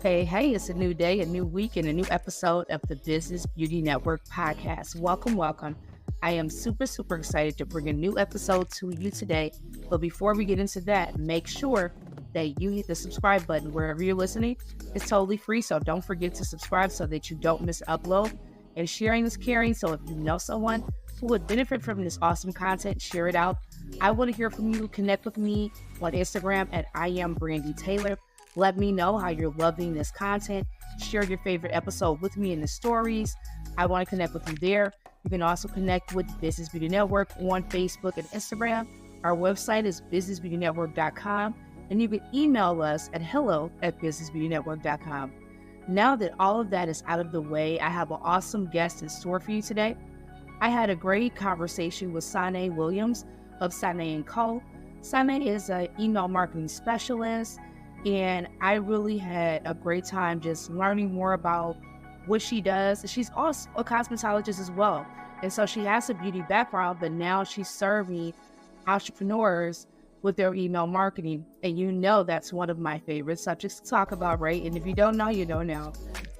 Hey, it's a new day, a new week, and a new episode of the Business Beauty Network podcast. Welcome. I am super excited to bring a new episode to you today. But before we get into that, make sure that you hit the subscribe button wherever you're listening. It's totally free, so don't forget to subscribe so that you don't miss an upload. And sharing is caring, so if you know someone who would benefit from this awesome content, share it out. I want to hear from you. Connect with me on Instagram at I am Brandy Taylor. Let me know how you're loving this content. Share your favorite episode with me in the stories. I want to connect with you there. You can also connect with Business Beauty Network on Facebook and Instagram. Our website is businessbeautynetwork.com, and you can email us at hello@businessbeautynetwork.com. Now that all of that is out of the way, I have an awesome guest in store for you today. I had a great conversation with Sanae Williams of Sanae & Co. Sanae is an email marketing specialist, and I really had a great time just learning more about what she does. She's also a cosmetologist as well. And so she has a beauty background, but now she's serving entrepreneurs with their email marketing. And you know that's one of my favorite subjects to talk about, right? And if you don't know, you don't know.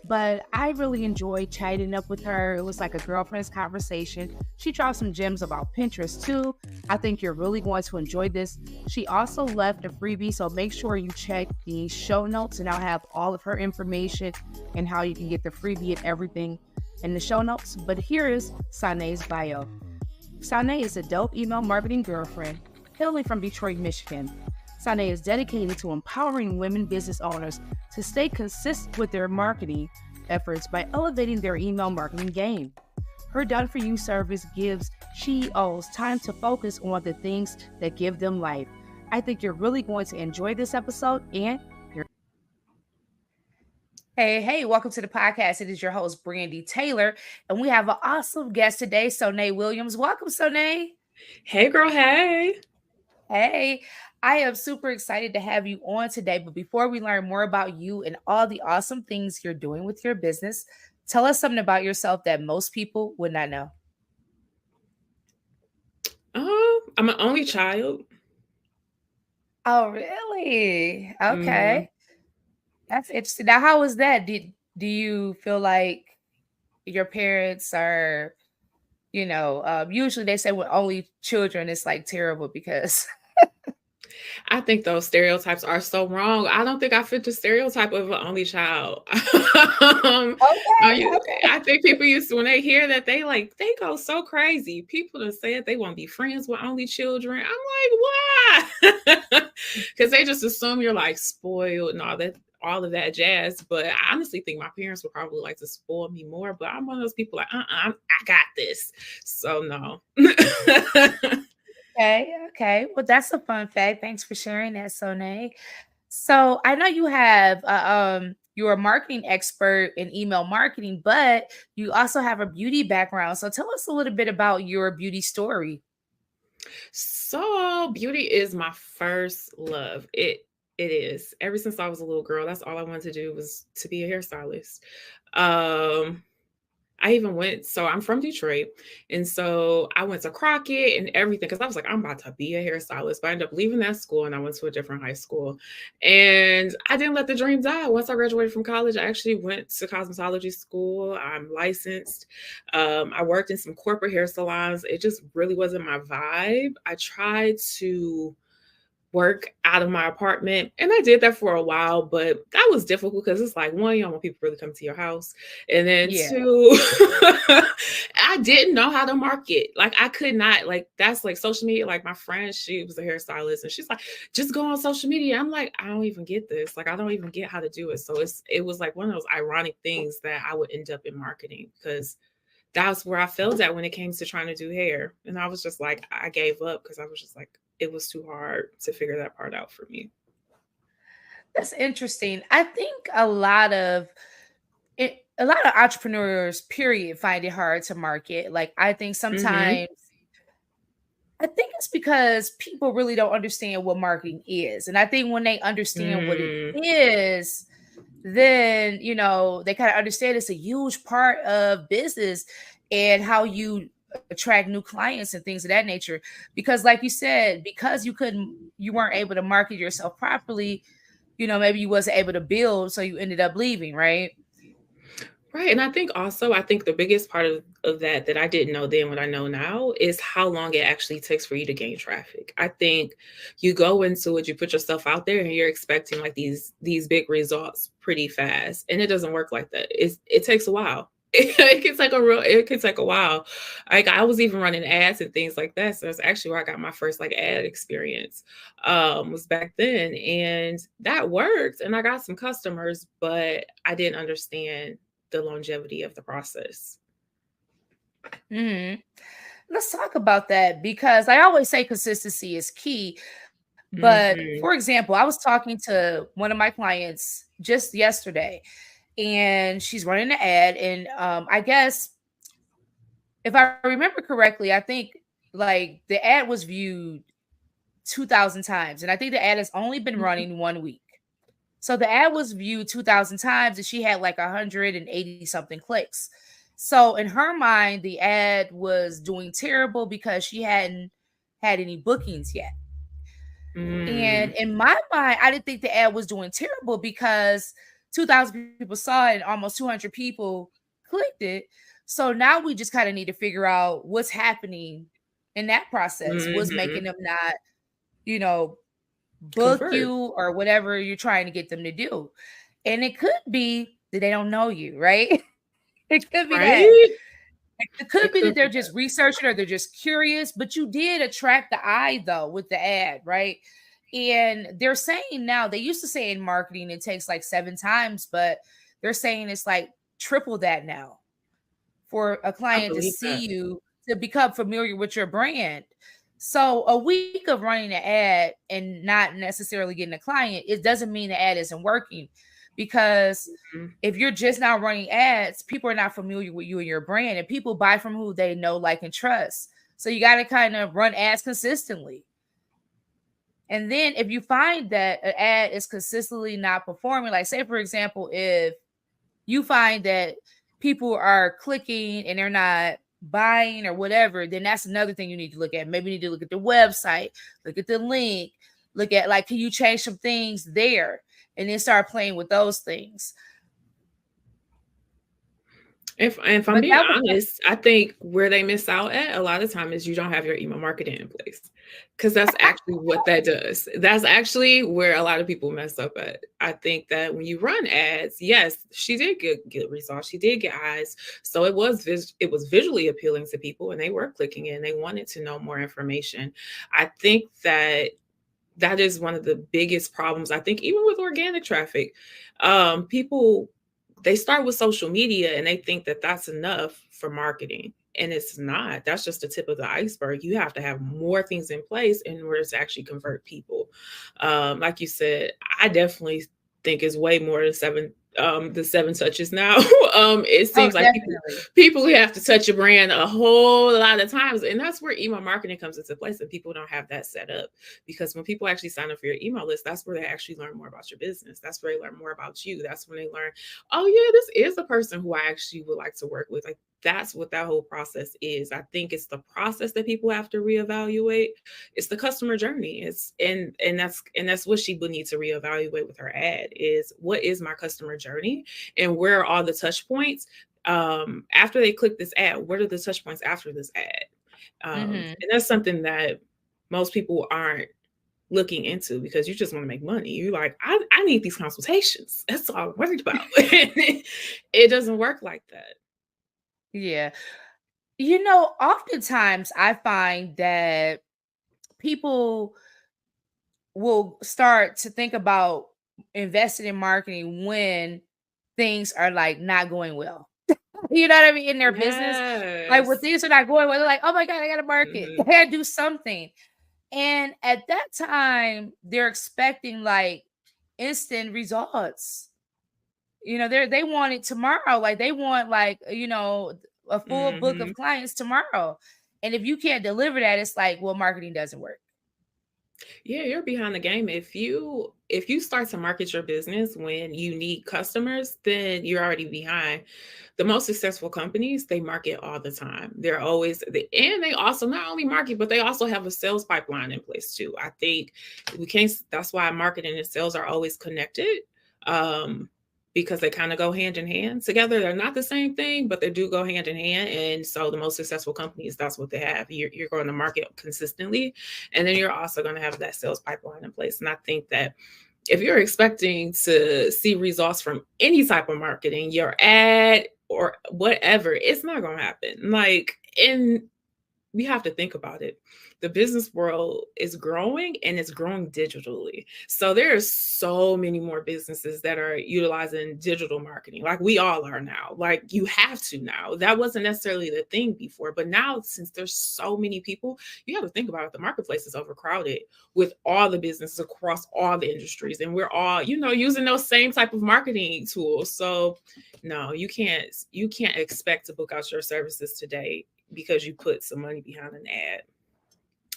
But I really enjoyed chatting up with her. It was like a girlfriend's conversation. She dropped some gems about Pinterest too. I think you're really going to enjoy this. She also left a freebie, so make sure you check the show notes, and I'll have all of her information and how you can get the freebie and everything in the show notes. But here is Sanae's bio. Sanae is a dope email marketing girlfriend hailing from Detroit, Michigan. Sanae is dedicated to empowering women business owners to stay consistent with their marketing efforts by elevating their email marketing game. Her done-for-you service gives CEOs time to focus on the things that give them life. I think you're really going to enjoy this episode, and Hey, welcome to the podcast. It is your host, Brandy Taylor, and we have an awesome guest today, Sanae Williams. Welcome, Sanae. Hey, girl, hey. Hey, I am super excited to have you on today. But before we learn more about you and all the awesome things you're doing with your business, tell us something about yourself that most people would not know. I'm an only child. Oh, really? Mhm. Okay. That's interesting. Now, how was that? Do you feel like your parents are, usually they say with only children, it's like terrible because I think those stereotypes are so wrong. I don't think I fit the stereotype of an only child. um, okay, okay. I think people used to, when they hear that, they go so crazy. People that said they want to be friends with only children. I'm like, why? Because they just assume you're like spoiled and all of that jazz. But I honestly think my parents would probably like to spoil me more. But I'm one of those people like, I got this. So no. Okay. Well, that's a fun fact. Thanks for sharing that, Sonae. So I know you have you're a marketing expert in email marketing, but you also have a beauty background. So tell us a little bit about your beauty story. So beauty is my first love. It is. Ever since I was a little girl, that's all I wanted to do was to be a hairstylist. Um I even went, so I'm from Detroit. And so I went to Crockett and everything because I was like, I'm about to be a hairstylist. But I ended up leaving that school and I went to a different high school. And I didn't let the dream die. Once I graduated from college, I actually went to cosmetology school. I'm licensed. I worked in some corporate hair salons. It just really wasn't my vibe. I tried to work out of my apartment. And I did that for a while, but that was difficult because it's like, one, you don't want people really come to your house. And then Yeah. two, I didn't know how to market. Like I could not, like that's like social media. Like my friend, she was a hairstylist and she's like, just go on social media. I'm like, I don't even get this. Like I don't even get how to do it. So it was like one of those ironic things that I would end up in marketing because that's where I felt at when it came to trying to do hair. And I was just like, I gave up because I was just like, it was too hard to figure that part out for me. That's interesting. I think a lot of entrepreneurs, period, find it hard to market. Like I think Hmm. sometimes I think it's because people really don't understand what marketing is. And I think when they understand what it Mm. is, then, they kind of understand it's a huge part of business and how you attract new clients and things of that nature. Because like you said, because you weren't able to market yourself properly, maybe you wasn't able to build, so you ended up leaving, right? Right. And I think the biggest part of that I didn't know then what I know now is how long it actually takes for you to gain traffic. I think you go into it, you put yourself out there and you're expecting like these big results pretty fast. And it doesn't work like that. It takes a while. It can take a while. Like I was even running ads and things like that. So it's actually where I got my first like ad experience was back then. And that worked. And I got some customers, but I didn't understand the longevity of the process. Hmm. Let's talk about that, because I always say consistency is key. But Mhm. for example, I was talking to one of my clients just yesterday, and she's running an ad. And I guess if I remember correctly, I think like the ad was viewed 2,000 times. And I think the ad has only been Mhm. running 1 week. So the ad was viewed 2,000 times and she had like 180 something clicks. So in her mind, the ad was doing terrible because she hadn't had any bookings yet. And Mm. in my mind, I didn't think the ad was doing terrible because 2,000 people saw it and almost 200 people clicked it. So now we just kind of need to figure out what's happening in that process. What's making Mhm. them not, you know, book Convert, you or whatever you're trying to get them to do. And it could be that they don't know you, right? It could be that. right? It could It be that could they're be just researching or they're just curious, but you did attract the eye though with the ad, right? And they're saying now, they used to say in marketing it takes like 7 times, but they're saying it's like triple that now for a I client to believe that. see you, to become familiar with your brand. So a week of running an ad and not necessarily getting a client, it doesn't mean the ad isn't working, because Mhm. if you're just now running ads, people are not familiar with you and your brand, and people buy from who they know, like, and trust. So you got to kind of run ads consistently. And then if you find that an ad is consistently not performing, like say for example, if you find that people are clicking and they're not buying or whatever, then that's another thing you need to look at. Maybe you need to look at the website, look at the link, look at like, can you change some things there? And then start playing with those things. If I'm But being that was honest, I think where they miss out at a lot of time is you don't have your email marketing in place. Because that's actually what that does. That's actually where a lot of people mess up at. I think that when you run ads, yes, she did get results. She did get eyes. So it was visually appealing to people and they were clicking in. They wanted to know more information. I think that is one of the biggest problems. I think even with organic traffic, people they start with social media and they think that that's enough for marketing, and it's not. That's just the tip of the iceberg. You have to have more things in place in order to actually convert people. Like you said, I definitely think it's way more than the 7 touches now. It Oh, seems like definitely. people have to touch a brand a whole lot of times, and that's where email marketing comes into place, and people don't have that set up. Because when people actually sign up for your email list, that's where they actually learn more about your business. That's where they learn more about you. That's when they learn, oh yeah, this is a person who I actually would like to work with. Like that's what that whole process is. I think it's the process that people have to reevaluate. It's the customer journey. It's and that's what she would need to reevaluate with her ad is, what is my customer journey and where are all the touch points after they click this ad? What are the touch points after this ad? Hmm. And that's something that most people aren't looking into because you just want to make money. You're like, I need these consultations. That's all I'm worried about. It doesn't work like that. Yeah. Oftentimes I find that people will start to think about investing in marketing when things are like not going well. You know what I mean? In their business. Like when Yes. things are not going well, they're like, oh my God, I gotta market. I Mhm. gotta do something. And at that time, they're expecting like instant results. They want it tomorrow. Like they want like, a full book of Mhm. clients tomorrow. And if you can't deliver that, it's like, well, marketing doesn't work. Yeah, you're behind the game. If you start to market your business when you need customers, then you're already behind. The most successful companies, they market all the time. And they also not only market, but they also have a sales pipeline in place too. I think we can't that's why marketing and sales are always connected. Um because they kind of go hand in hand together. They're not the same thing, but they do go hand in hand. And so the most successful companies, that's what they have. You're going to market consistently, and then you're also going to have that sales pipeline in place. And I think that if you're expecting to see results from any type of marketing, your ad or whatever, it's not going to happen. Like, in we have to think about it. The business world is growing, and it's growing digitally. So there are so many more businesses that are utilizing digital marketing, like we all are now. Like, you have to now. That wasn't necessarily the thing before, but now, since there's so many people, you have to think about it. The marketplace is overcrowded with all the businesses across all the industries, and we're all, using those same type of marketing tools. So no, you can't expect to book out your services today because you put some money behind an ad.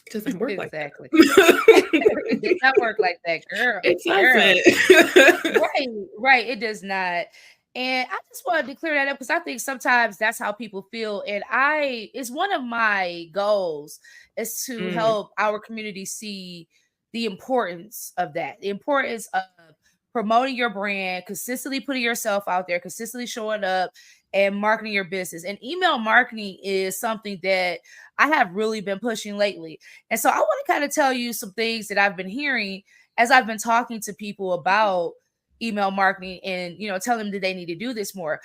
It doesn't work like Exactly. that. It does not work like that, girl. It Girl. doesn't. Right, right. It does not. And I just wanted to clear that up because I think sometimes that's how people feel. And it's one of my goals is to Mm, help our community see the importance of that, the importance of promoting your brand, consistently putting yourself out there, consistently showing up and marketing your business. And email marketing is something that I have really been pushing lately. And so I want to kind of tell you some things that I've been hearing as I've been talking to people about email marketing and tell them that they need to do this more.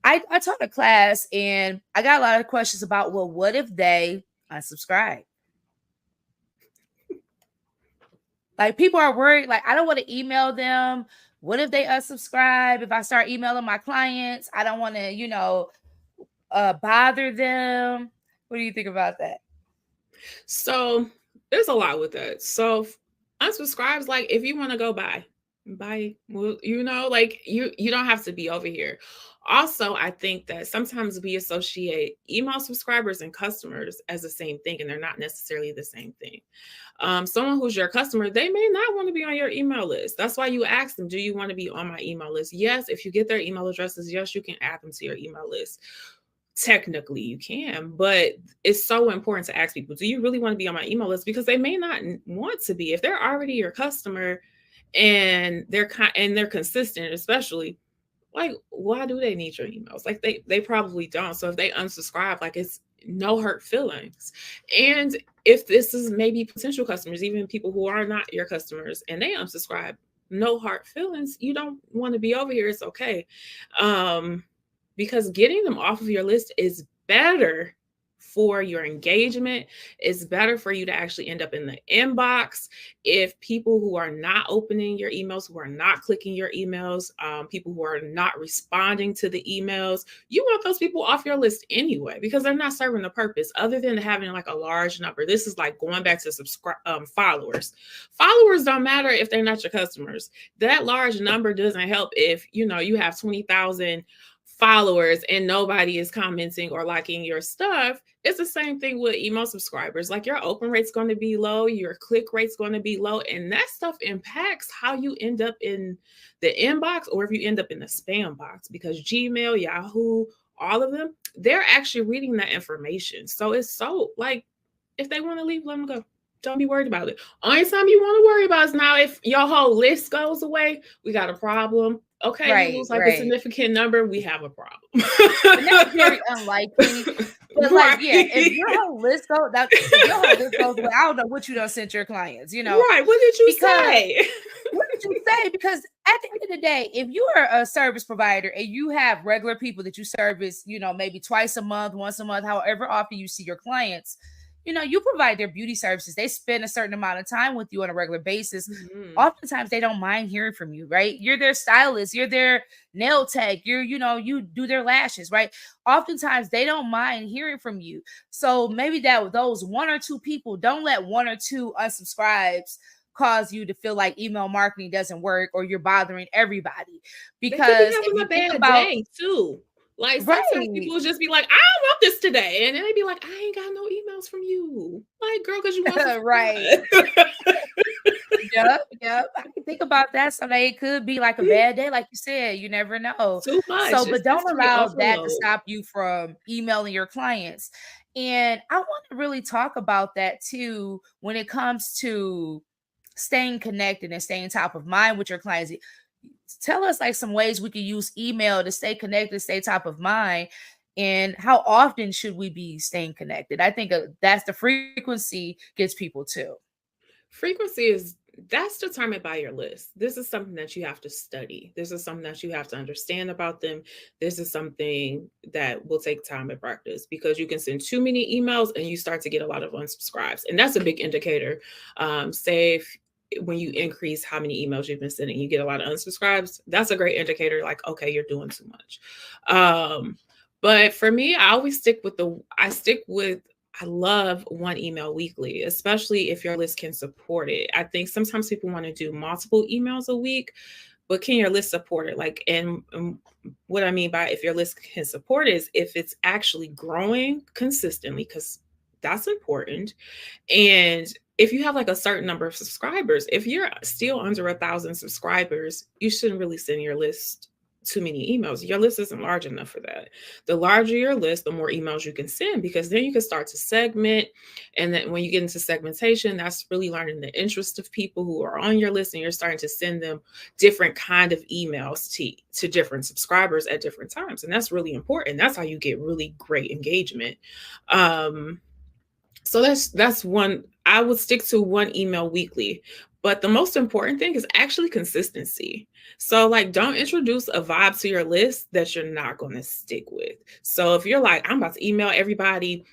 I taught a class and I got a lot of questions about, well, what if they unsubscribe? Like, people are worried, like, I don't want to email them. What if they unsubscribe? If I start emailing my clients, I don't want to, bother them. What do you think about that? so there's a lot with that. So unsubscribes, like, if you want to go bye. Well, like, you don't have to be over here. Also, I think that sometimes we associate email subscribers and customers as the same thing, and they're not necessarily the same thing. Someone who's your customer, they may not want to be on your email list. That's why you ask them, do you want to be on my email list? Yes, if you get their email addresses, yes, you can add them to your email list. Technically, you can, but it's so important to ask people, do you really want to be on my email list? Because they may not want to be. If they're already your customer and they're consistent, especially, like, why do they need your emails? Like, they probably don't. So if they unsubscribe, like, it's no hurt feelings. And if this is maybe potential customers, even people who are not your customers, and they unsubscribe, no hard feelings. You don't want to be over here, it's okay. Because getting them off of your list is better for your engagement. It's better for you to actually end up in the inbox. If people who are not opening your emails, who are not clicking your emails, people who are not responding to the emails, you want those people off your list anyway, because they're not serving the purpose other than having like a large number. This is like going back to followers. Followers don't matter if they're not your customers. That large number doesn't help if you have 20,000 followers and nobody is commenting or liking your stuff. It's the same thing with email subscribers. Like, your open rate's going to be low, your click rate's going to be low, and that stuff impacts how you end up in the inbox or if you end up in the spam box, because Gmail, Yahoo, all of them, they're actually reading that information. So it's so, like, if they want to leave, let them go. Don't be worried about it. Only time you want to worry about is now if your whole list goes away, we got a problem. Okay, we Right, lose like a right. significant number, we have a problem. And that's very unlikely. But like, yeah, if your whole list goes away, I don't know what you done sent your clients, Right. What did you because say? what did you say? Because at the end of the day, if you are a service provider and you have regular people that you service, maybe twice a month, once a month, however often you see your clients, you provide their beauty services. They spend a certain amount of time with you on a regular basis. Mhm. Oftentimes they don't mind hearing from you, right? You're their stylist, you're their nail tech, you do their lashes, right? Oftentimes they don't mind hearing from you. So maybe that those one or two people, don't let one or two unsubscribes cause you to feel like email marketing doesn't work or you're bothering everybody. They could be Because if having a you think bad about day too. Like, sometimes right, people will just be like, I don't want this today. And then they be like, I ain't got no emails from you. Like, girl, because you want right. subscribe. Yep, yep. I can think about that someday. It could be like a bad day, like you said. You never know. Too So, much. but It's don't sensory allow that to overload. stop you from emailing your clients. And I want to really talk about that too when it comes to staying connected and staying top of mind with your clients. Tell us like some ways we could use email to stay connected, stay top of mind, and how often should we be staying connected? I think that's the frequency gets people too. Frequency is that's determined by your list. This is something that you have to study. This is something that you have to understand about them. This is something that will take time and practice because you can send too many emails and you start to get a lot of unsubscribes. And that's a big indicator. Say if when you increase how many emails you've been sending, you get a lot of unsubscribes. That's a great indicator, like, okay, you're doing too much. But for me, I stick with I love one email weekly, especially if your list can support it. I think sometimes people want to do multiple emails a week, but can your list support it? Like, and what I mean by if your list can support it is if it's actually growing consistently, because that's important. And if you have like a certain number of subscribers, if you're still under 1,000 subscribers, you shouldn't really send your list too many emails. Your list isn't large enough for that. The larger your list, the more emails you can send because then you can start to segment. And then when you get into segmentation, that's really learning the interest of people who are on your list and you're starting to send them different kind of emails to different subscribers at different times. And that's really important. That's how you get really great engagement. So that's one. I would stick to one email weekly. But the most important thing is actually consistency. So, like, don't introduce a vibe to your list that you're not going to stick with. So, if you're like, I'm about to email everybody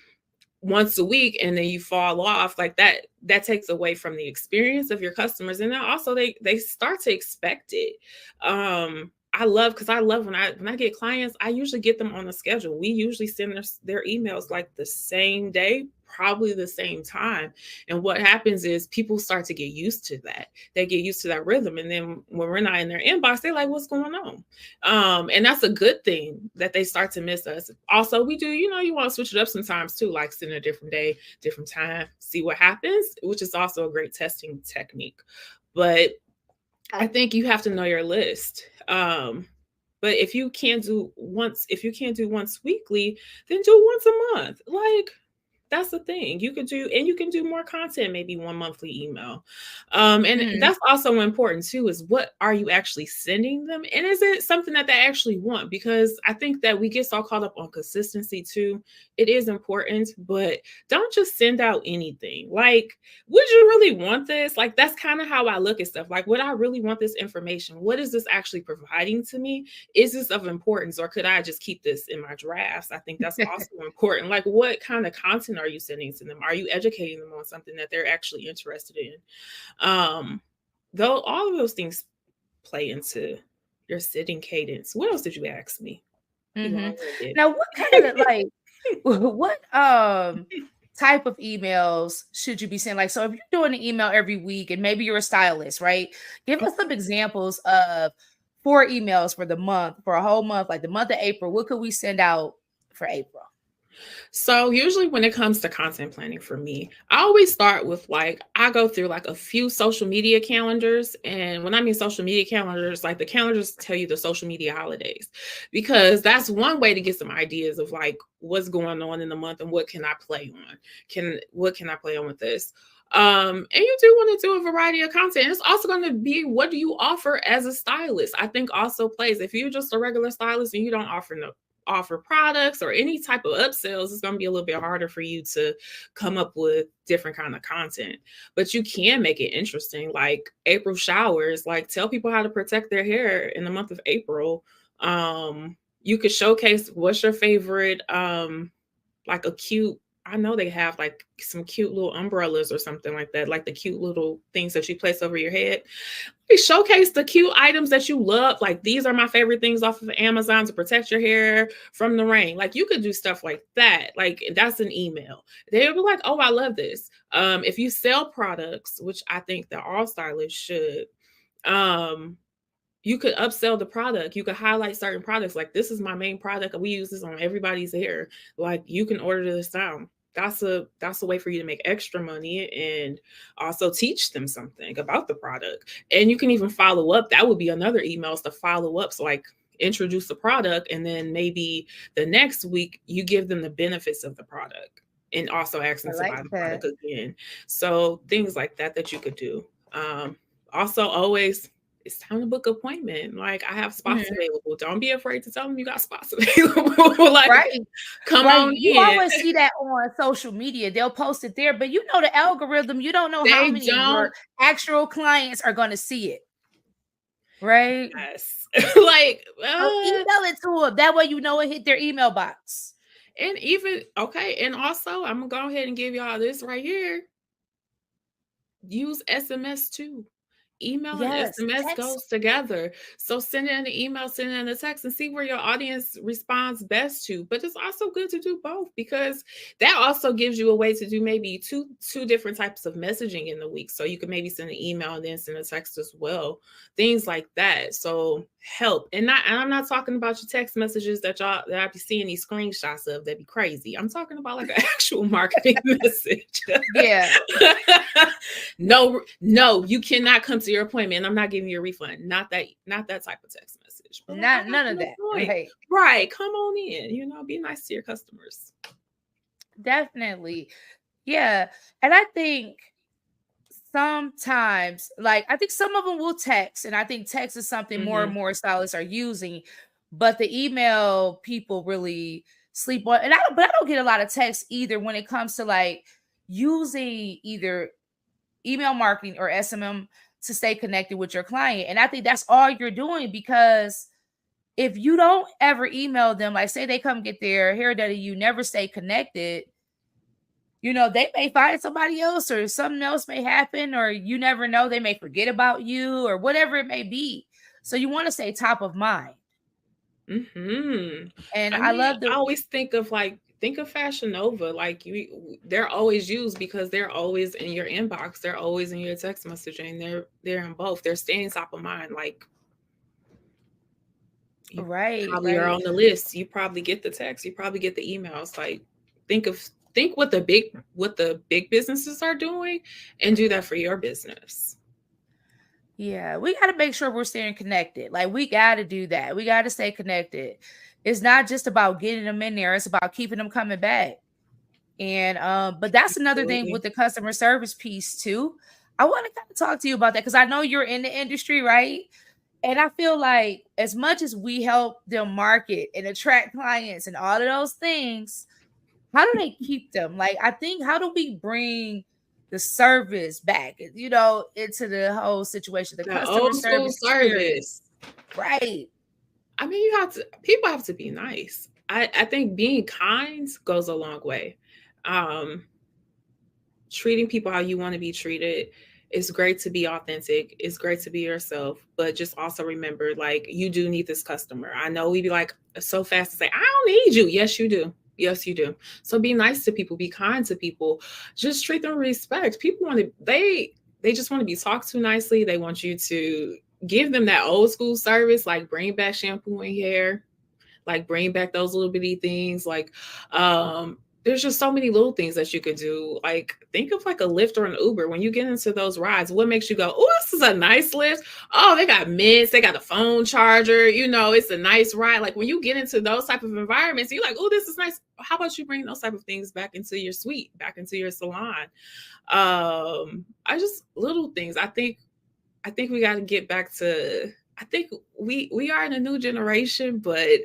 once a week and then you fall off like that takes away from the experience of your customers and then also they start to expect it. I love when I get clients, I usually get them on a schedule. We usually send their emails like the same day, probably the same time. And what happens is people start to get used to that. They get used to that rhythm. And then when we're not in their inbox, they're like, what's going on? And that's a good thing that they start to miss us. Also, we do, you want to switch it up sometimes too, like send a different day, different time, see what happens, which is also a great testing technique. But I think you have to know your list. But if you can't do once weekly, then do once a month. Like that's the thing you could do, and you can do more content, maybe one monthly email. And that's also important too, is what are you actually sending them? And is it something that they actually want? Because I think that we get so caught up on consistency too. It is important, but don't just send out anything. Like, would you really want this? Like, that's kind of how I look at stuff. Like, would I really want this information? What is this actually providing to me? Is this of importance, or could I just keep this in my drafts? I think that's also important. Like, what kind of content are you sending to them? Are you educating them on something that they're actually interested in? Though all of those things play into your sitting cadence. What else did you ask me? Now, what kind of like what type of emails should you be sending? Like, so if you're doing an email every week and maybe you're a stylist, right? Give us some examples of 4 emails for the month, for a whole month, like the month of April. What could we send out for April? So usually when it comes to content planning for me, I always start with I go through like a few social media calendars. And when I mean social media calendars, like the calendars tell you the social media holidays, because that's one way to get some ideas of like what's going on in the month and what can I play on? What can I play on with this? And you do want to do a variety of content. It's also going to be what do you offer as a stylist? I think also plays. If you're just a regular stylist and you don't offer products or any type of upsells, it's going to be a little bit harder for you to come up with different kind of content. But you can make it interesting, like April showers, like tell people how to protect their hair in the month of April. You could showcase what's your favorite, like a cute, I know they have like some cute little umbrellas or something like that, like the cute little things that you place over your head. We showcase the cute items that you love. Like, these are my favorite things off of Amazon to protect your hair from the rain. Like, you could do stuff like that. Like, that's an email. They'll be like, oh, I love this. If you sell products, which I think that all stylists should, you could upsell the product. You could highlight certain products. Like, this is my main product. We use this on everybody's hair. Like, you can order this down. that's a way for you to make extra money and also teach them something about the product. And you can even follow up. That would be another emails to follow up. So like introduce the product, and then maybe the next week you give them the benefits of the product and also ask them to buy the product again. So things like that you could do. Also always, it's time to book an appointment. Like, I have spots available. Don't be afraid to tell them you got spots available. Like, come on you in. always see that on social media. They'll post it there, but you know the algorithm, you don't know how many of your actual clients are going to see it. Right? Yes. Like, email it to them. That way you know it hit their email box. And even, okay, and also, I'm going to go ahead and give y'all this right here. Use SMS too. Email and SMS goes together. So send in the email, send in the text, and see where your audience responds best to. But it's also good to do both, because that also gives you a way to do maybe two different types of messaging in the week. So you can maybe send an email and then send a text as well. Things like that. So help. And I'm not talking about your text messages that I be seeing these screenshots of that be crazy. I'm talking about like an actual marketing message. Yeah. No, you cannot come to your appointment and I'm not giving you a refund. Not that type of text message. But none of that. Right. Come on in. Be nice to your customers. Definitely. Yeah. And I think sometimes, like, I think some of them will text, and I think text is something more and more stylists are using, but the email people really sleep on. And I don't get a lot of text either when it comes to like using either email marketing or SMM to stay connected with your client. And I think that's all you're doing, because if you don't ever email them, like say they come get their hair done and you never stay connected, they may find somebody else or something else may happen, or you never know, they may forget about you or whatever it may be. So you want to stay top of mind. And I always think of Fashion Nova. Like they're always used because they're always in your inbox. They're always in your text messaging. They're in both. They're staying top of mind. Like you probably are on the list. You probably get the text. You probably get the emails. Like think what the big businesses are doing and do that for your business. Yeah, we got to make sure we're staying connected. Like we got to do that. We got to stay connected. It's not just about getting them in there. It's about keeping them coming back. And but that's another thing with the customer service piece too. I want to kind of talk to you about that, because I know you're in the industry, right? And I feel like as much as we help them market and attract clients and all of those things, how do they keep them? Like, I think, how do we bring the service back, into the whole situation? The customer service. Right. I mean, people have to be nice. I think being kind goes a long way. Treating people how you want to be treated. It's great to be authentic. It's great to be yourself, but just also remember, like, you do need this customer. I know we be like so fast to say, I don't need you. Yes, you do. Yes, you do. So be nice to people, be kind to people, just treat them with respect. People they just want to be talked to nicely. They want you to give them that old school service, like bring back shampoo and hair, like bring back those little bitty things. Like, there's just so many little things that you could do. Like, think of like a Lyft or an Uber. When you get into those rides, what makes you go, oh, this is a nice Lyft. Oh, they got mints, they got a phone charger, it's a nice ride. Like when you get into those type of environments, you're like, oh, this is nice. How about you bring those type of things back into your suite, back into your salon? Little things. I think we got to get back to, I think we are in a new generation, but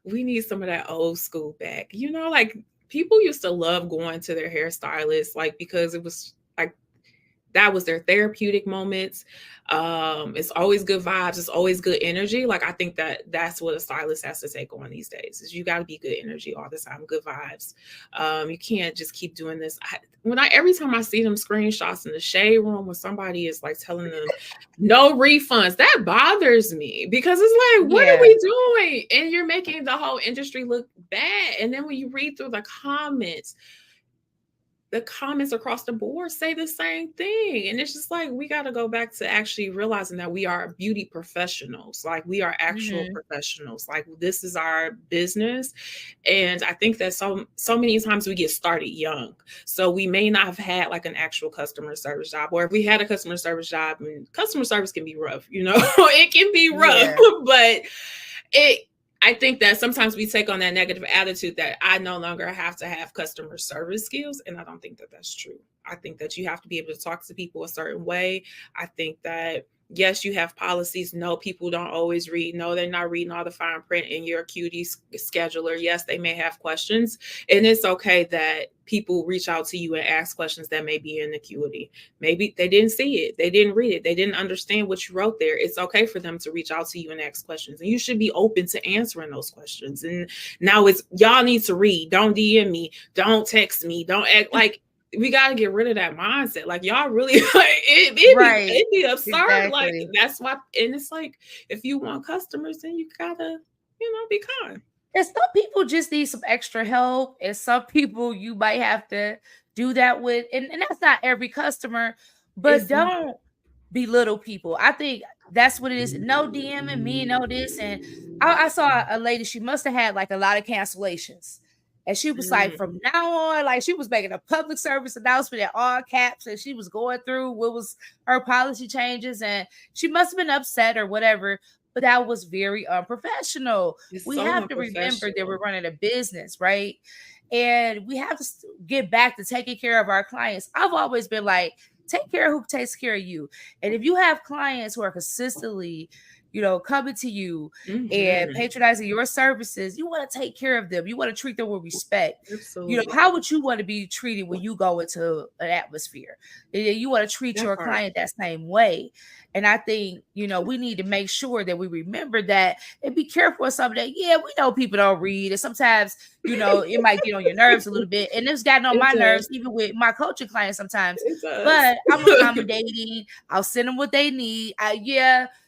we need some of that old school back. Like, people used to love going to their hairstylist, like, because it was like, that was their therapeutic moments. It's always good vibes. It's always good energy. Like, I think that's what a stylist has to take on these days, is you got to be good energy all the time, good vibes. You can't just keep doing this. Every time I see them screenshots in the shade room where somebody is like telling them no refunds, that bothers me, because it's like, what are we doing? And you're making the whole industry look bad. And then when you read through the comments, the comments across the board say the same thing. And it's just like, we got to go back to actually realizing that we are beauty professionals. Like, we are actual Mm-hmm. professionals. Like, this is our business. And I think that so many times we get started young. So we may not have had like an actual customer service job, or if we had a customer service job, and customer service can be rough, it can be rough, Yeah. but I think that sometimes we take on that negative attitude that I no longer have to have customer service skills. And I don't think that that's true. I think that you have to be able to talk to people a certain way. I think that, yes, you have policies. No, people don't always read. No, they're not reading all the fine print in your QD scheduler. Yes, they may have questions. And it's okay that people reach out to you and ask questions that may be in acuity. Maybe they didn't see it. They didn't read it. They didn't understand what you wrote there. It's okay for them to reach out to you and ask questions. And you should be open to answering those questions. And now it's, y'all need to read. Don't DM me. Don't text me. Don't act like, we got to get rid of that mindset. Like, y'all really, like, it'd be absurd. Exactly. Like, that's why. And it's like, if you want customers, then you gotta, be kind. And some people just need some extra help, and some people you might have to do that with. And that's not every customer, but don't belittle people. I think that's what it is. No DMing me, no this. And I saw a lady, she must have had like a lot of cancellations. And she was like, from now on, like, she was making a public service announcement in all caps, and she was going through what was her policy changes, and she must have been upset or whatever. But that was very unprofessional. We have to remember that we're running a business, right? And we have to get back to taking care of our clients. I've always been like, take care of who takes care of you. And if you have clients who are consistently, coming to you and patronizing your services, you want to take care of them. You want to treat them with respect. Absolutely. How would you want to be treated when you go into an atmosphere? You want to treat your client that same way. And I think, we need to make sure that we remember that and be careful of something that, yeah, we know people don't read. And sometimes, it might get on your nerves a little bit. And it's gotten on my nerves, even with my coaching clients sometimes. But I'm accommodating. I'll send them what they need.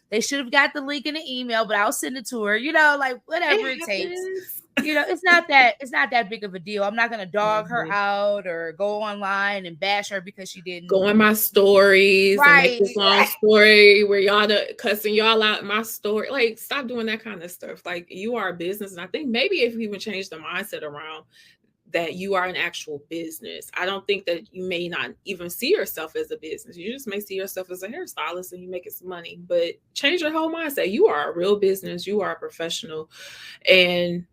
They should have got the link in the email, but I'll send it to her, like whatever it takes. It's not that big of a deal. I'm not going to dog her out or go online and bash her because she didn't go in my stories and make this long story where y'all cussing y'all out in my story. Like, stop doing that kind of stuff. Like, you are a business. And I think maybe if we would change the mindset around that you are an actual business. I don't think that you may not even see yourself as a business. You just may see yourself as a hairstylist and you making some money, but change your whole mindset. You are a real business. You are a professional, and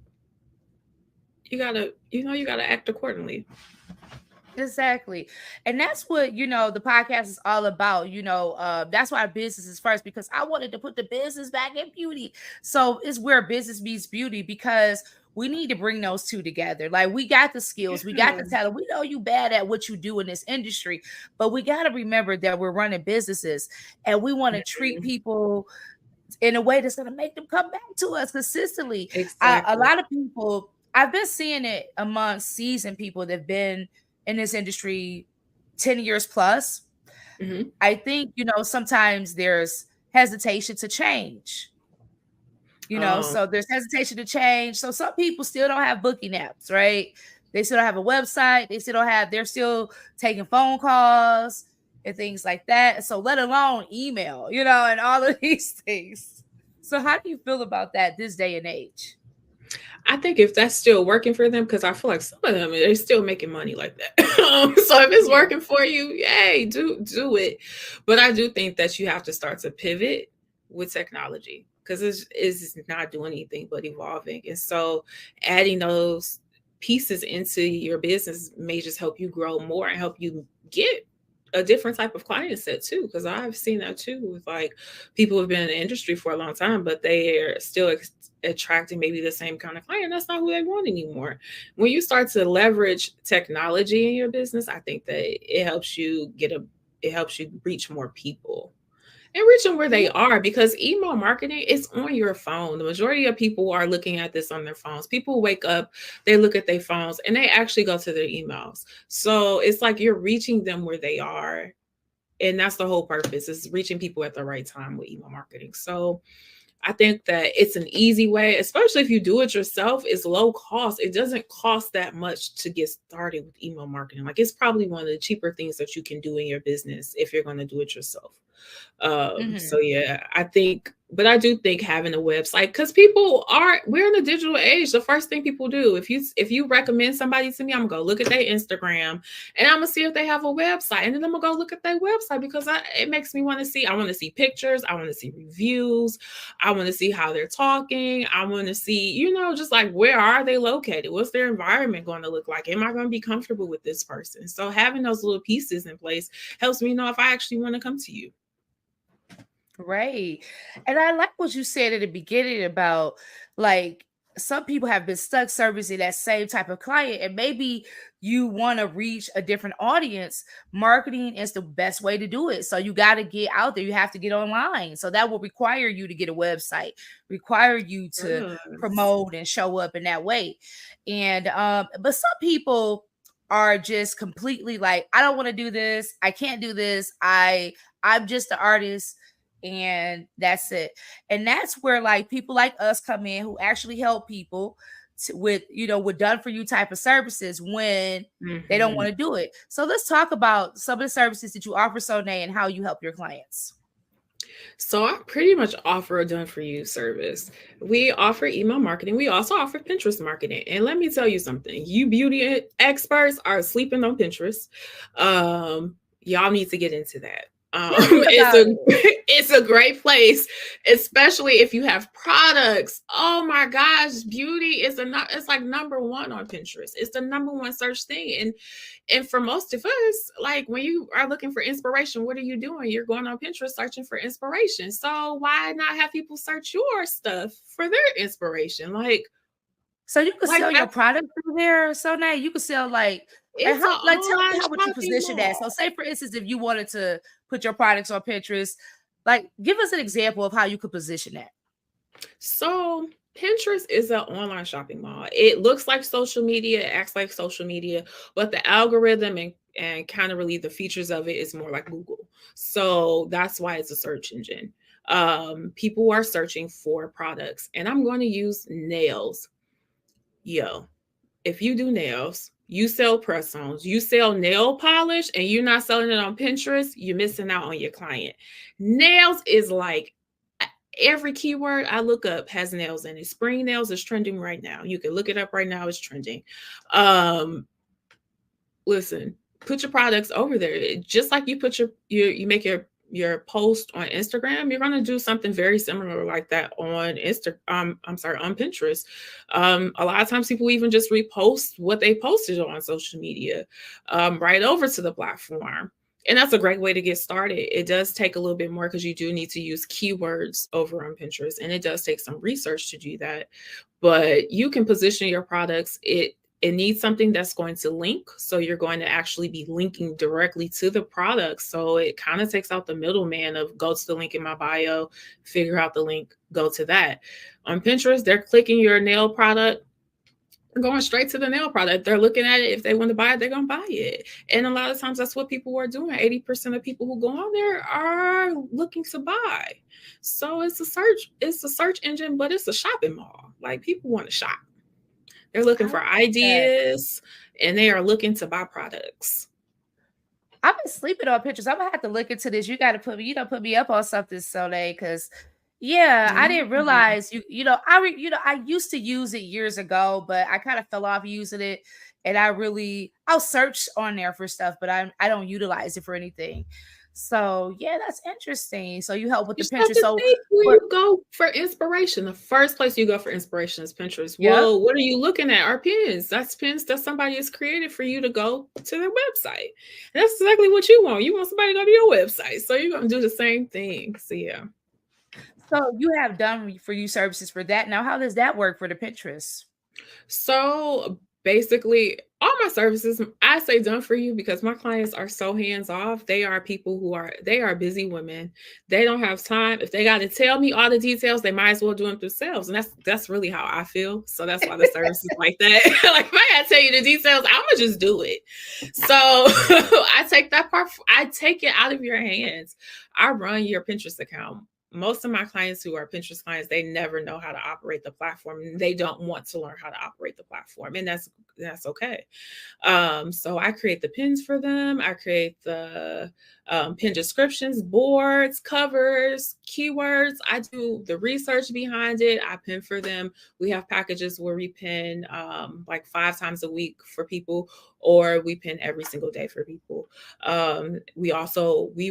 you gotta act accordingly. Exactly. And that's what, the podcast is all about. That's why business is first, because I wanted to put the business back in beauty. So it's where business meets beauty, because we need to bring those two together. Like, we got the skills, we got the talent. We know you bad at what you do in this industry, but we got to remember that we're running businesses and we want to treat people in a way that's going to make them come back to us consistently. Exactly. A lot of people, I've been seeing it among seasoned people that've been in this industry 10 years plus. I think, sometimes there's hesitation to change. So there's hesitation to change. So some people still don't have booking apps, right? They still don't have a website. They're still taking phone calls and things like that. So let alone email, and all of these things. So how do you feel about that this day and age? I think if that's still working for them, because I feel like some of them, they're still making money like that. So if it's working for you, yay, do it. But I do think that you have to start to pivot with technology, because it's not doing anything but evolving. And so adding those pieces into your business may just help you grow more and help you get a different type of client set too. Because I've seen that too with like people who've been in the industry for a long time, but they are still attracting maybe the same kind of client. That's not who they want anymore. When you start to leverage technology in your business, I think that it helps you reach more people and reach them where they are, because email marketing is on your phone. The majority of people are looking at this on their phones. People wake up, they look at their phones, and they actually go to their emails. So it's like you're reaching them where they are. And that's the whole purpose, is reaching people at the right time with email marketing. So I think that it's an easy way, especially if you do it yourself. It's low cost. It doesn't cost that much to get started with email marketing. Like, it's probably one of the cheaper things that you can do in your business if you're going to do it yourself. So yeah, but I do think having a website, because we're in a digital age. The first thing people do, if you recommend somebody to me, I'm gonna go look at their Instagram and I'm gonna see if they have a website, and then I'm gonna go look at their website because it makes me want to see. I want to see pictures. I want to see reviews. I want to see how they're talking. I want to see, just like, where are they located? What's their environment going to look like? Am I going to be comfortable with this person? So having those little pieces in place helps me know if I actually want to come to you. Right. And I like what you said at the beginning about, like, some people have been stuck servicing that same type of client, and maybe you want to reach a different audience. Marketing is the best way to do it. So you got to get out there. You have to get online. So that will require you to get a website, require you to promote and show up in that way. And but some people are just completely like, I don't want to do this. I can't do this. I'm just an artist, and that's it. And that's where, like, people like us come in who actually help people with done for you type of services when they don't want to do it. So let's talk about some of the services that you offer, Sonay, and how you help your clients. So I pretty much offer a done for you service. We offer email marketing. We also offer Pinterest marketing. And let me tell you something, you beauty experts are sleeping on Pinterest. Y'all need to get into that. It's a great place, especially if you have products. Oh my gosh, beauty is it's like number one on Pinterest. It's the number one search thing. And for most of us, like, when you are looking for inspiration, what are you doing? You're going on Pinterest searching for inspiration. So why not have people search your stuff for their inspiration? Like, so you could sell your product through there. So now you could sell tell me how would you position that? So say, for instance, if you wanted to put your products on Pinterest, like, give us an example of how you could position that. So Pinterest is an online shopping mall. It looks like social media, it acts like social media, but the algorithm and kind of really the features of it is more like Google. So that's why it's a search engine. People are searching for products, and I'm going to use nails. If you do nails, you sell press-ons, you sell nail polish, and you're not selling it on Pinterest, you're missing out on your client. Nails is like, every keyword I look up has nails in it. Spring nails is trending right now. You can look it up right now. It's trending. Listen, put your products over there. Just like you put you make your post on Instagram, you're going to do something very similar like that on on Pinterest. A lot of times people even just repost what they posted on social media right over to the platform. And that's a great way to get started. It does take a little bit more because you do need to use keywords over on Pinterest, and it does take some research to do that. But you can position your products. It needs something that's going to link. So you're going to actually be linking directly to the product. So it kind of takes out the middleman of go to the link in my bio, figure out the link, go to that. On Pinterest, they're clicking your nail product, going straight to the nail product. They're looking at it. If they want to buy it, they're going to buy it. And a lot of times that's what people are doing. 80% of people who go on there are looking to buy. So it's a search engine, but it's a shopping mall. Like, people want to shop. They're looking for ideas, and they are looking to buy products. I've been sleeping on Pinterest. I'm gonna have to look into this. You got to put me up on something, Sonay, because I didn't realize I used to use it years ago, but I kind of fell off using it, and I'll search on there for stuff, but I don't utilize it for anything. So yeah, that's interesting. So you help with the Pinterest. So where you go for inspiration, the first place you go for inspiration is Pinterest. Yep. Well, what are you looking at? Are pins. That's pins that somebody has created for you to go to their website. And that's exactly what you want. You want somebody to go to your website. So you're going to do the same thing. So yeah. So you have done for you services for that. Now, how does that work for the Pinterest? So basically, all my services, I say done for you because my clients are so hands-off. They are people they are busy women. They don't have time. If they got to tell me all the details, they might as well do them themselves. And that's really how I feel. So that's why the service is like that. Like, if I got to tell you the details, I'm going to just do it. So I take that part. I take it out of your hands. I run your Pinterest account. most of my clients who are Pinterest clients, they never know how to operate the platform. They don't want to learn how to operate the platform, and that's okay. So I create the pins for them. I create the pin descriptions, boards, covers, keywords. I do the research behind it. I pin for them. We have packages where we pin like 5 times a week for people, or we pin every single day for people. We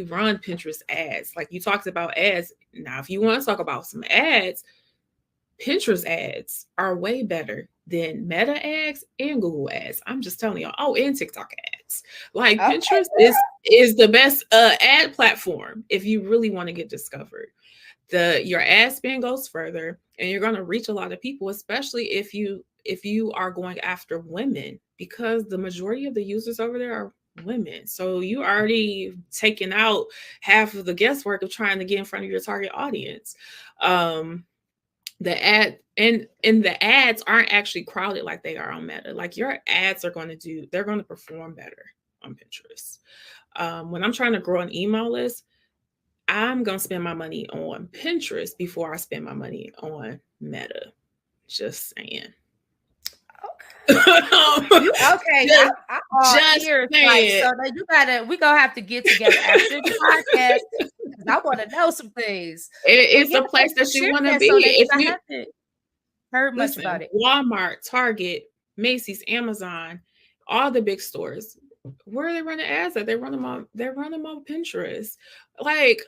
run Pinterest ads. Like you talked about ads. Now, if you want to talk about some ads, Pinterest ads are way better than Meta ads and Google ads. I'm just telling y'all. Oh, and TikTok ads. Like okay. Pinterest is the best ad platform if you really want to get discovered. Your ad spend goes further, and you're going to reach a lot of people, especially if you are going after women, because the majority of the users over there are women. So you already taken out half of the guesswork of trying to get in front of your target audience. The ad and the ads aren't actually crowded like they are on Meta. Like your ads they're going to perform better on Pinterest. When I'm trying to grow an email list, I'm going to spend my money on Pinterest before I spend my money on Meta. Just saying. Okay. I'm all ears. Like, so we gonna have to get together after the podcast. I want to know some things. It's a place that you want to be. If you haven't heard much about it, Walmart, Target, Macy's, Amazon, all the big stores, where are they running ads at? They run them on Pinterest. Like,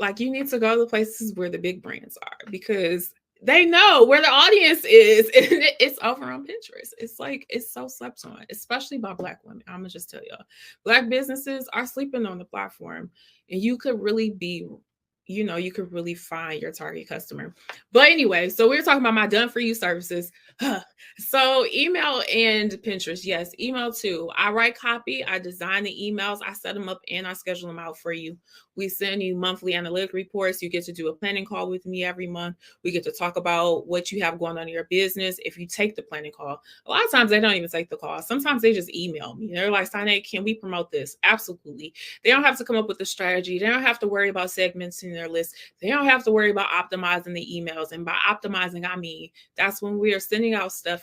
like you need to go to the places where the big brands are, because they know where the audience is, and it's over on Pinterest. It's so slept on, especially by Black women. I'm gonna just tell y'all, Black businesses are sleeping on the platform, and you could really you could really find your target customer. But anyway, so we're talking about my done for you services. So email and Pinterest, yes, email too. I write copy, I design the emails, I set them up, and I schedule them out for you. We send you monthly analytic reports. You get to do a planning call with me every month. We get to talk about what you have going on in your business. If you take the planning call, a lot of times they don't even take the call. Sometimes they just email me. They're like, Sane, can we promote this? Absolutely. They don't have to come up with a strategy. They don't have to worry about segmenting their list. They don't have to worry about optimizing the emails. And by optimizing, I mean, that's when we are sending out stuff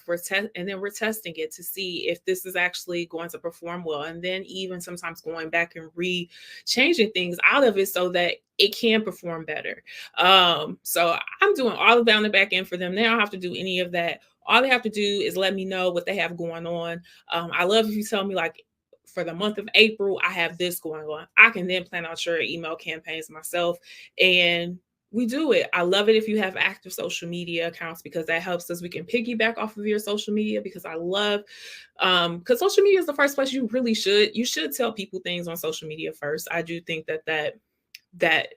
and then we're testing it to see if this is actually going to perform well. And then even sometimes going back and changing things out of it so that it can perform better. So I'm doing all of that on the back end for them. They don't have to do any of that. All they have to do is let me know what they have going on. I love if you tell me, like, for the month of April, I have this going on. I can then plan out your email campaigns myself, and we do it. I love it if you have active social media accounts, because that helps us. We can piggyback off of your social media, because I love, because social media is the first place you should tell people things on social media first. I do think that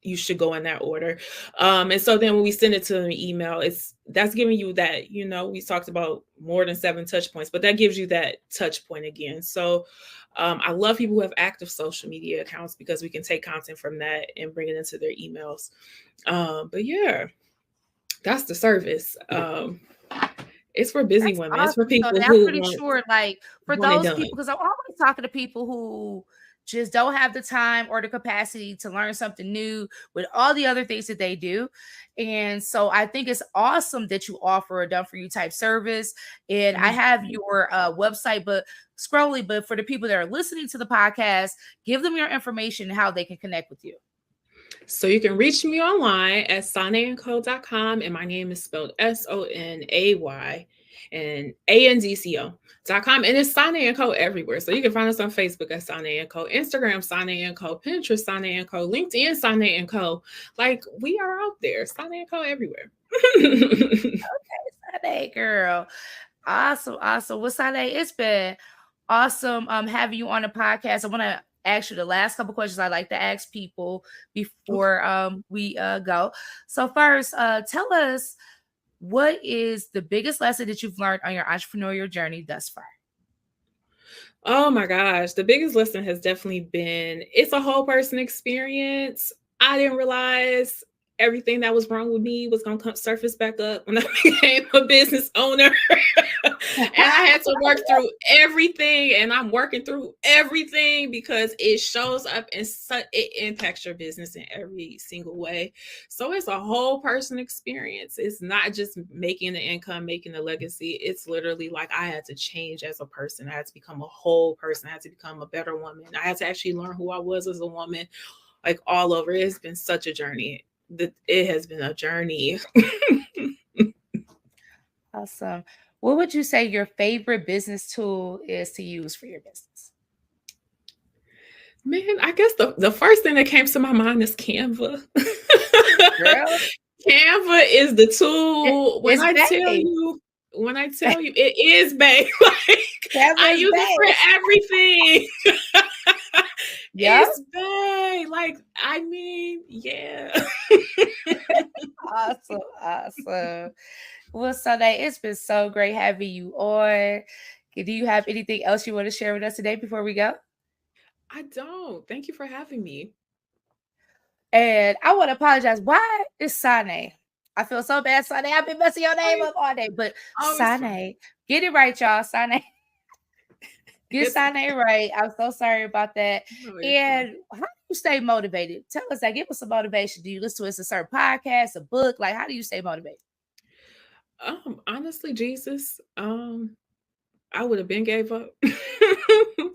you should go in that order. And so then when we send it to an email, that's giving you that, we talked about more than 7 touch points, but that gives you that touch point again. So I love people who have active social media accounts, because we can take content from that and bring it into their emails. But yeah, that's the service. It's for busy women. Awesome. It's for people who I'm pretty sure, like, for those people, because I'm always talking to people who just don't have the time or the capacity to learn something new with all the other things that they do. And so I think it's awesome that you offer a done for you type service. And I have your website, but for the people that are listening to the podcast, give them your information and how they can connect with you. So you can reach me online at SaneandCo.com, and my name is spelled SONAY and ANDCO.com, and it's Sane & Co everywhere. So you can find us on Facebook at Sane & Co, Instagram Sane & Co, Pinterest Sane & Co, LinkedIn Sane & Co. Like, we are out there, Sane & Co everywhere. Okay, Sane girl. Awesome. Well, Sane, it's been awesome having you on the podcast. I want to ask you the last couple questions I like to ask people before we go. So first, tell us, what is the biggest lesson that you've learned on your entrepreneurial journey thus far? Oh my gosh, the biggest lesson has definitely been, it's a whole person experience. I didn't realize everything that was wrong with me was going to come surface back up when I became a business owner. And I had to work through everything, and I'm working through everything because it shows up and it impacts your business in every single way. So it's a whole person experience. It's not just making the income, making the legacy. It's literally like I had to change as a person. I had to become a whole person. I had to become a better woman. I had to actually learn who I was as a woman, like all over. It's been such a journey. It has been a journey. Awesome. What would you say your favorite business tool is to use for your business? Man, I guess the first thing that came to my mind is Canva. Girl, Canva is the tool. When it's I tell Bay. you, it is Bay. Like Canva I is use it for Bay. everything. Yep. It's Bay. Like, I mean, yeah. Awesome. Awesome. Well, Sunday, it's been so great having you on. Do you have anything else you want to share with us today before we go? I don't. Thank you for having me. And I want to apologize. Why is Sane? I feel so bad, Sane. I've been messing your name up all day, but Sane, get it right, y'all. Sane. Get Sane right. I'm so sorry about that. And how do you stay motivated? Tell us that. Give us some motivation. Do you listen to a certain podcast, a book? Like, how do you stay motivated? Honestly, Jesus, I would have been gave up.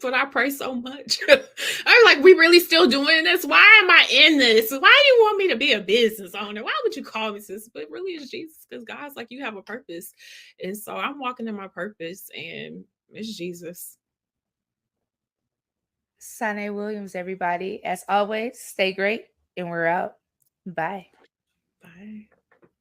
But I pray so much. I'm like, we really still doing this? Why am I in this? Why do you want me to be a business owner? Why would you call me this? But really it's Jesus, because God's like, you have a purpose. And so I'm walking in my purpose, and it's Jesus. Sane Williams, everybody. As always, stay great, and we're out. Bye.